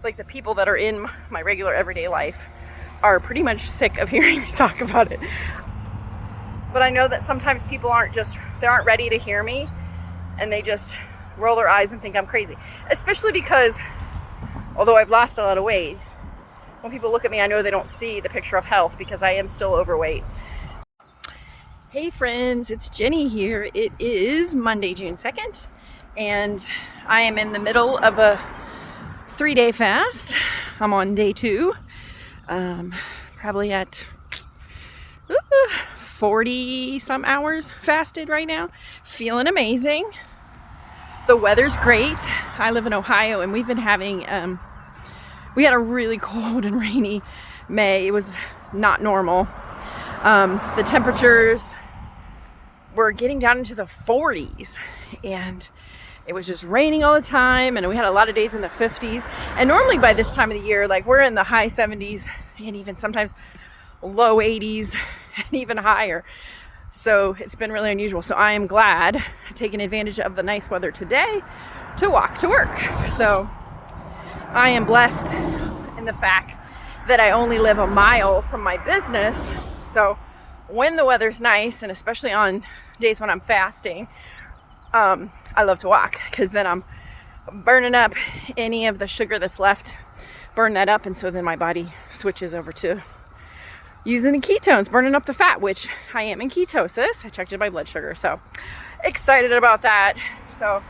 like the people that are in my regular everyday life are pretty much sick of hearing me talk about it. But I know that sometimes people aren't ready to hear me, and they just roll their eyes and think I'm crazy. Especially because, although I've lost a lot of weight, when people look at me, I know they don't see the picture of health because I am still overweight. Hey friends, it's Jenny here. It is Monday, June 2nd, and I am in the middle of a 3-day fast. I'm on day 2, probably at 40 some hours fasted right now. Feeling amazing. The weather's great. I live in Ohio, and we've been having, we had a really cold and rainy May. It was not normal. The temperatures were getting down into the 40s, and it was just raining all the time, and we had a lot of days in the 50s. And normally by this time of the year, like, we're in the high 70s and even sometimes low 80s and even higher. So it's been really unusual. So I am glad, taking advantage of the nice weather today, to walk to work. So I am blessed in the fact that I only live a mile from my business. So when the weather's nice, and especially on days when I'm fasting, I love to walk, because then I'm burning up any of the sugar that's left, burn that up, and so then my body switches over to using the ketones, burning up the fat, which I am in ketosis. I checked in my blood sugar, so excited about that. So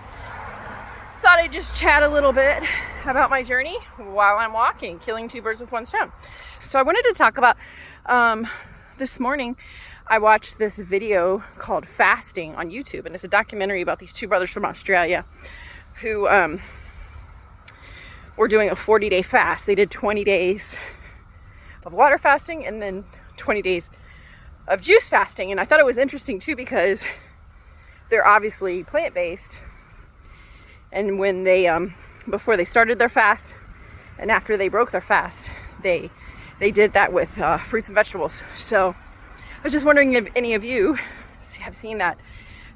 thought I'd just chat a little bit about my journey while I'm walking, killing 2 birds with 1 stone. So I wanted to talk about, this morning I watched this video called Fasting on YouTube, and it's a documentary about these 2 brothers from Australia who were doing a 40-day fast. They did 20 days of water fasting and then 20 days of juice fasting. And I thought it was interesting too, because they're obviously plant-based, and when they before they started their fast and after they broke their fast, they did that with fruits and vegetables. So I was just wondering if any of you have seen that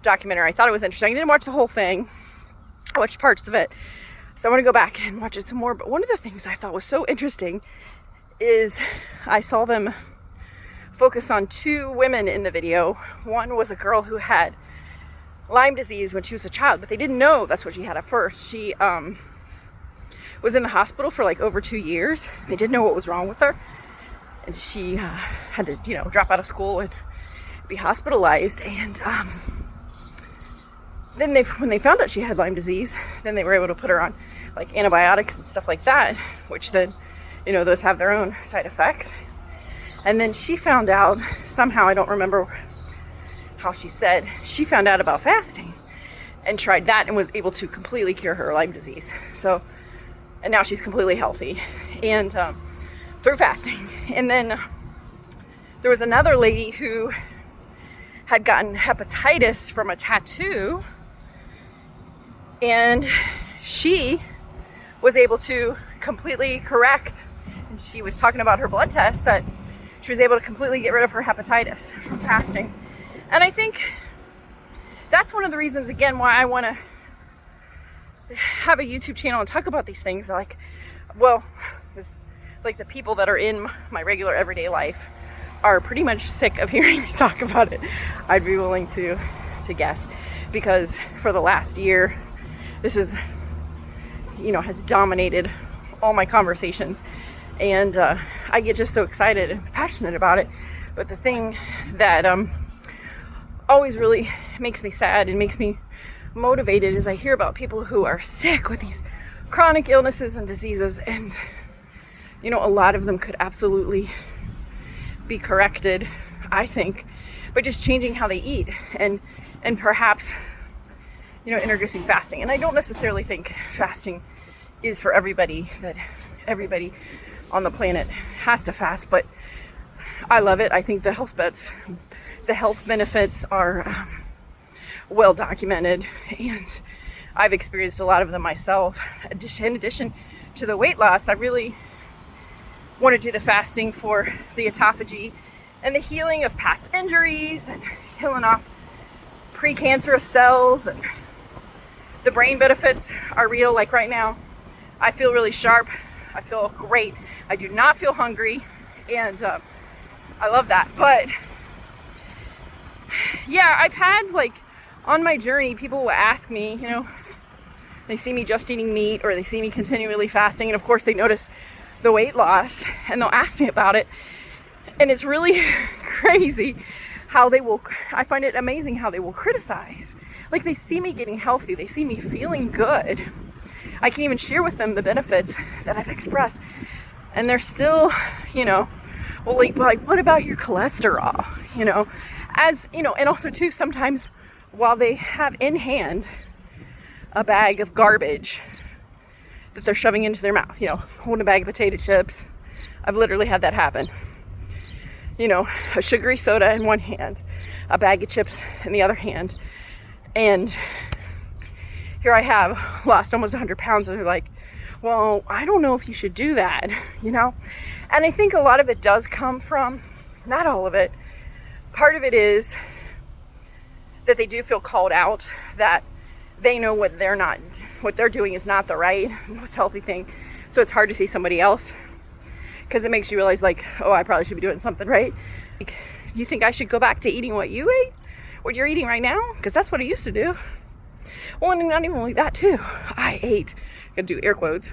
documentary. I thought it was interesting. I didn't watch the whole thing. I watched parts of it, so I want to go back and watch it some more. But one of the things I thought was so interesting is I saw them focus on 2 women in the video. One was a girl who had Lyme disease when she was a child, but they didn't know that's what she had at first. She was in the hospital for like over 2 years. They didn't know what was wrong with her, and she had to, drop out of school and be hospitalized. And then when they found out she had Lyme disease, then they were able to put her on like antibiotics and stuff like that, which then, those have their own side effects. And then she found out somehow, I don't remember how she said, she found out about fasting and tried that and was able to completely cure her Lyme disease. So, and now she's completely healthy, and through fasting. And then there was another lady who had gotten hepatitis from a tattoo, and she was able to completely correct, and she was talking about her blood test, that she was able to completely get rid of her hepatitis from fasting. And I think that's one of the reasons, again, why I want to have a YouTube channel and talk about these things. Like, well, like the people that are in my regular everyday life are pretty much sick of hearing me talk about it. I'd be willing to guess, because for the last year, this is, has dominated all my conversations, and I get just so excited and passionate about it. But the thing that always really makes me sad and makes me motivated is I hear about people who are sick with these chronic illnesses and diseases, and a lot of them could absolutely be corrected, I think, by just changing how they eat and perhaps introducing fasting. And I don't necessarily think fasting is for everybody, that everybody on the planet has to fast, but I love it. I think the health benefits are well documented, and I've experienced a lot of them myself. In addition to the weight loss, I really want to do the fasting for the autophagy and the healing of past injuries and killing off precancerous cells. And the brain benefits are real. Like right now, I feel really sharp. I feel great. I do not feel hungry, and I love that. But yeah, I've had, like, on my journey, people will ask me, you know, they see me just eating meat, or they see me continually fasting, and of course they notice the weight loss, and they'll ask me about it. And it's really crazy how they will, I find it amazing how they will criticize. Like, they see me getting healthy, they see me feeling good. I can even share with them the benefits that I've expressed, and they're still, you know, well, like, what about your cholesterol? You know, as you know, and also too, sometimes while they have in hand a bag of garbage that they're shoving into their mouth, you know, holding a bag of potato chips. I've literally had that happen. You know, a sugary soda in one hand, a bag of chips in the other hand. And here I have lost almost 100 pounds, and they're like, well, I don't know if you should do that, you know? And I think a lot of it does come from, not all of it, part of it is that they do feel called out, that they know what they're doing is not the right, most healthy thing. So it's hard to see somebody else, because it makes you realize, like, oh, I probably should be doing something right. Like, you think I should go back to eating what you ate, what you're eating right now? Because that's what I used to do. Well, and not even like that too. I ate, gotta do air quotes,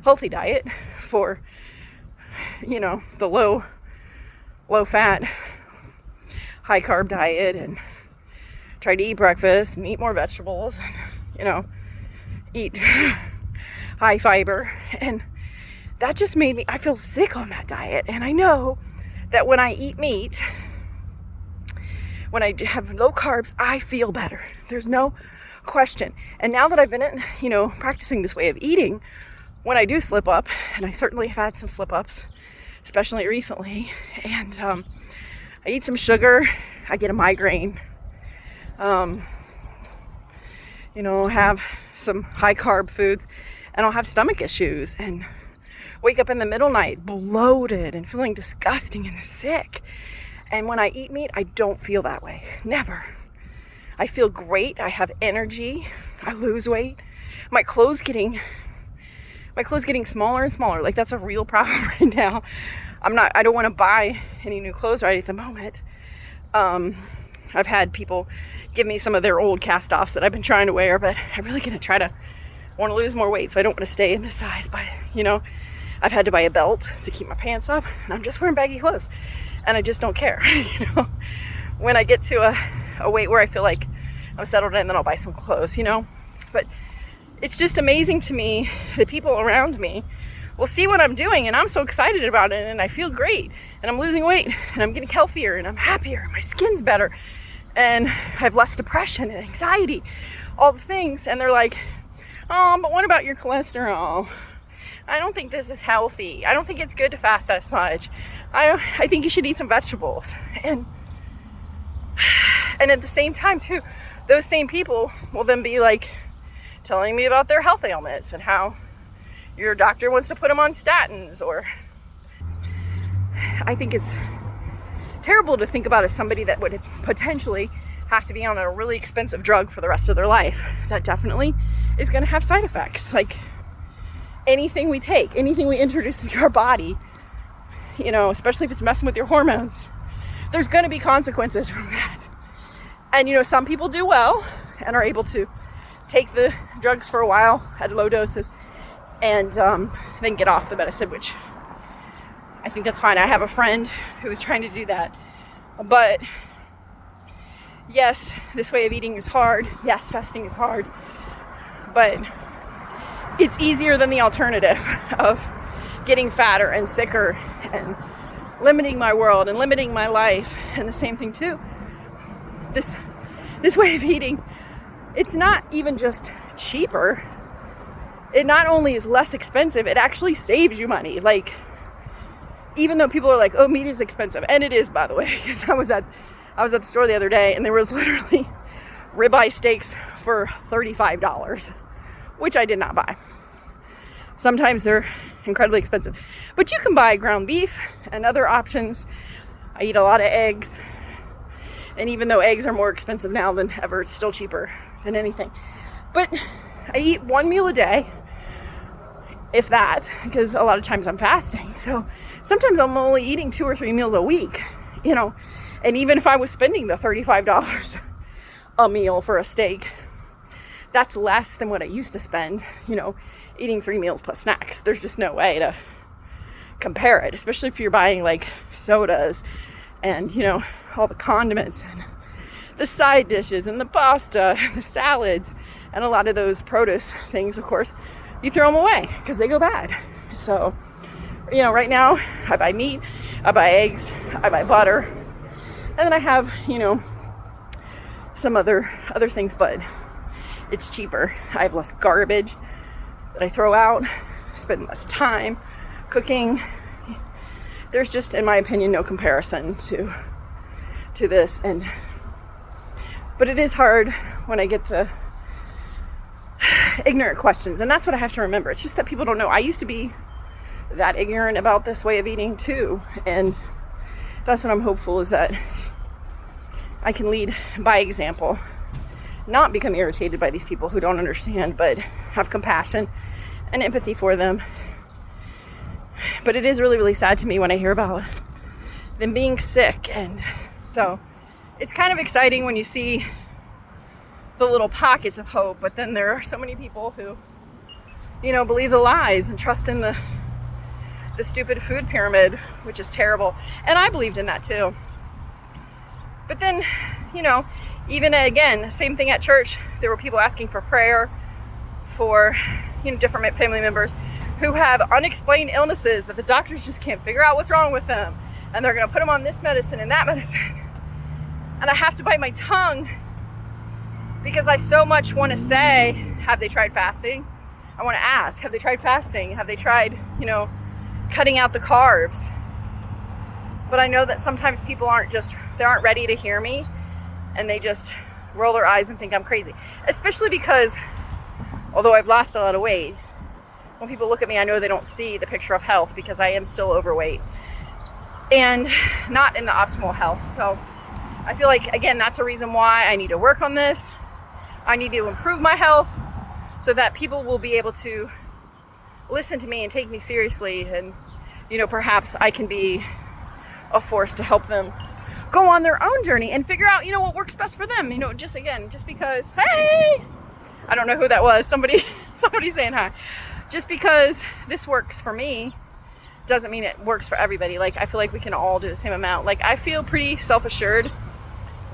healthy diet for, you know, the low fat, high carb diet, and tried to eat breakfast and eat more vegetables, and, you know, eat high fiber. And that just made me, I feel sick on that diet. And I know that when I eat meat, when I have low carbs, I feel better. There's no question. And now that I've been, you know, practicing this way of eating, when I do slip up, and I certainly have had some slip ups, especially recently, and I eat some sugar, I get a migraine. You know, have some high carb foods, and I'll have stomach issues and wake up in the middle of the night bloated and feeling disgusting and sick. And when I eat meat, I don't feel that way. Never. I feel great. I have energy. I lose weight. My clothes getting smaller and smaller. Like, that's a real problem right now. I don't want to buy any new clothes right at the moment. I've had people give me some of their old cast-offs that I've been trying to wear, but I'm really going to want to lose more weight, so I don't want to stay in this size. But, you know, I've had to buy a belt to keep my pants up, and I'm just wearing baggy clothes, and I just don't care. You know, when I get to a weight where I feel like I'm settled in, then I'll buy some clothes, you know. But it's just amazing to me that people around me will see what I'm doing, and I'm so excited about it, and I feel great, and I'm losing weight, and I'm getting healthier, and I'm happier, and my skin's better, and I have less depression and anxiety, all the things. And they're like, oh, but what about your cholesterol? I don't think this is healthy. I don't think it's good to fast that much. I think you should eat some vegetables. And at the same time too, those same people will then be like telling me about their health ailments and how your doctor wants to put them on statins. Or I think it's terrible to think about as somebody that would potentially have to be on a really expensive drug for the rest of their life. That definitely is going to have side effects. Like, anything we take, anything we introduce into our body, you know, especially if it's messing with your hormones, there's going to be consequences from that. And, you know, some people do well and are able to take the drugs for a while at low doses and then get off the medicine, which I think that's fine. I have a friend who is trying to do that. But yes, this way of eating is hard. Yes, fasting is hard. But it's easier than the alternative of getting fatter and sicker and limiting my world and limiting my life. And the same thing too, this way of eating, it's not even just cheaper. It not only is less expensive, it actually saves you money. Like, even though people are like, oh, meat is expensive, and it is, by the way, because I was at the store the other day, and there was literally ribeye steaks for $35, which I did not buy. Sometimes they're incredibly expensive, but you can buy ground beef and other options. I eat a lot of eggs, and even though eggs are more expensive now than ever, it's still cheaper than anything. But I eat one meal a day, if that, because a lot of times I'm fasting. So sometimes I'm only eating 2 or 3 meals a week, and even if I was spending the $35 a meal for a steak, that's less than what I used to spend, eating 3 meals plus snacks. There's just no way to compare it, especially if you're buying like sodas and, all the condiments and the side dishes and the pasta, the salads, and a lot of those produce things, of course, you throw them away because they go bad. So, right now I buy meat, I buy eggs, I buy butter, and then I have, some other things, but it's cheaper. I have less garbage that I throw out, spend less time cooking. There's just, in my opinion, no comparison to this. But it is hard when I get the ignorant questions, and that's what I have to remember. It's just that people don't know. I used to be that ignorant about this way of eating too, and that's what I'm hopeful, is that I can lead by example, not become irritated by these people who don't understand, but have compassion and empathy for them. But it is really, really sad to me when I hear about them being sick, and so it's kind of exciting when you see the little pockets of hope, but then there are so many people who, believe the lies and trust in the stupid food pyramid, which is terrible. And I believed in that too. But then, even again, same thing at church. There were people asking for prayer for, different family members who have unexplained illnesses that the doctors just can't figure out what's wrong with them. And they're going to put them on this medicine and that medicine. And I have to bite my tongue because I so much want to say, have they tried fasting? I want to ask, have they tried fasting? Have they tried, cutting out the carbs? But I know that sometimes people they aren't ready to hear me, and they just roll their eyes and think I'm crazy. Especially because, although I've lost a lot of weight, when people look at me, I know they don't see the picture of health, because I am still overweight and not in the optimal health. So I feel like, again, that's a reason why I need to work on this. I need to improve my health so that people will be able to listen to me and take me seriously. And, perhaps I can be a force to help them go on their own journey and figure out, what works best for them. Just because, hey, I don't know who that was. Somebody saying hi. Just because this works for me doesn't mean it works for everybody. Like, I feel like we can all do the same amount. Like, I feel pretty self-assured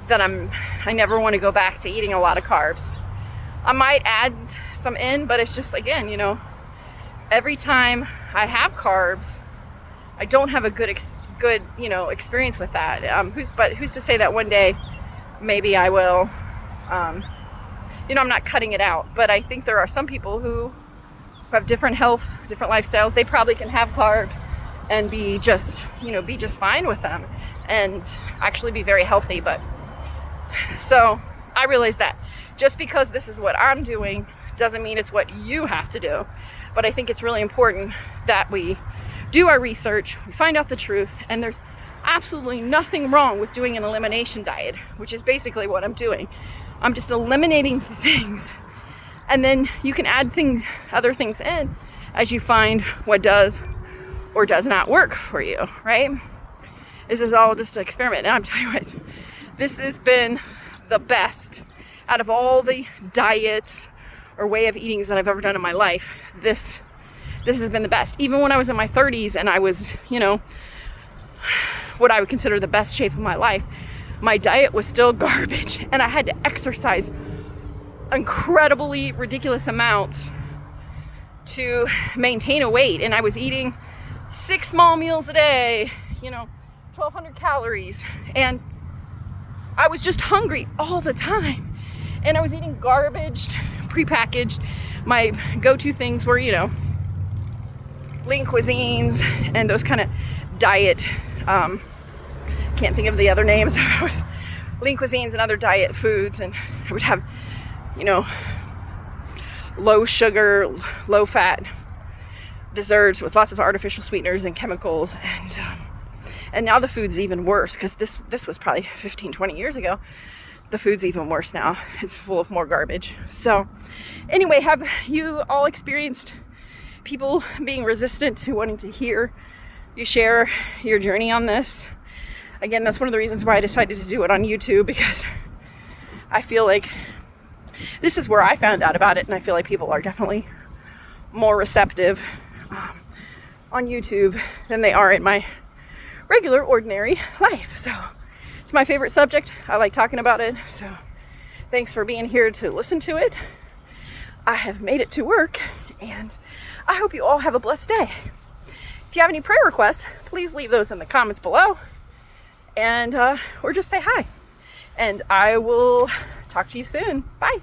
that I never want to go back to eating a lot of carbs. I might add some in, but it's just, again, every time I have carbs, I don't have a good experience with that. Who's to say that one day maybe I will, I'm not cutting it out, but I think there are some people who have different health, different lifestyles. They probably can have carbs and be just fine with them and actually be very healthy. But so I realize that just because this is what I'm doing doesn't mean it's what you have to do. But I think it's really important that we do our research, we find out the truth, and there's absolutely nothing wrong with doing an elimination diet, which is basically what I'm doing. I'm just eliminating things, and then you can add other things in as you find what does or does not work for you, right? This is all just an experiment, and I'm telling you what, this has been the best out of all the diets or way of eatings that I've ever done in my life. This has been the best. Even when I was in my 30s and I was, what I would consider the best shape of my life, my diet was still garbage, and I had to exercise incredibly ridiculous amounts to maintain a weight. And I was eating 6 small meals a day, 1,200 calories, and I was just hungry all the time. And I was eating garbage, prepackaged. My go-to things were, lean cuisines and those kind of diet, can't think of the other names. I was lean cuisines and other diet foods, and I would have, low sugar, low fat desserts with lots of artificial sweeteners and chemicals. And now the food's even worse, because this was probably 15, 20 years ago. The food's even worse now. It's full of more garbage. So anyway, have you all experienced people being resistant to wanting to hear you share your journey on this. Again, that's one of the reasons why I decided to do it on YouTube, because I feel like this is where I found out about it, and I feel like people are definitely more receptive on YouTube than they are in my regular, ordinary life. So it's my favorite subject. I like talking about it. So thanks for being here to listen to it. I have made it to work, and I hope you all have a blessed day. If you have any prayer requests, please leave those in the comments below, and or just say hi. And I will talk to you soon. Bye.